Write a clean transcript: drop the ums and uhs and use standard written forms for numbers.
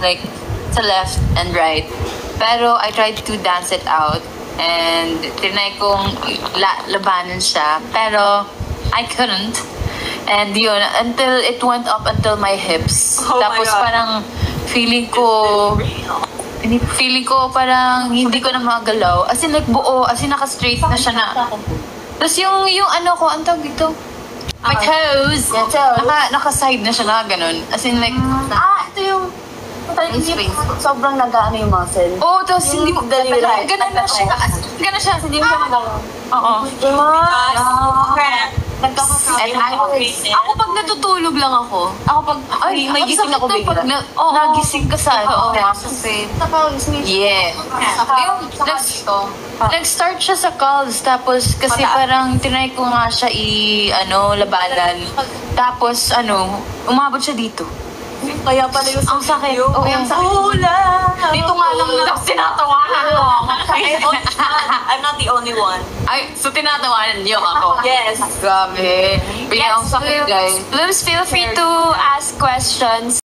like sa left and right. Pero I tried to dance it out and tinay kong labanan siya. Pero I couldn't. And yun, until it went up until my hips. Tapos parang feeling ko parang hindi ko na magalaw. As in like buo, as in naka-straight na siya na. Tapos yung ano ko, ang tawag dito? My toes. Naka-side na siya na ganun. As in like, ito yung sobrang nag-ano yung muscle. Oo, tapos hindi mo, ganun na siya. Ganun siya. Hindi mo siya magalaw. Oo. And ako pag natutulog lang ako. may gising ako bigla. Nagising ka sa ano. Yeah. Nag-start siya sa calls. Tapos kasi parang tinry ko nga siya labanan. Tapos umabot siya dito. Kaya pala yung ang sakit. Ang sakit. Dito nga lang tinatawanan mo. I'm not the only one. So tinatawanan niyo ako? Yes. Grabe. Ang sakit, guys. Please feel free to ask questions.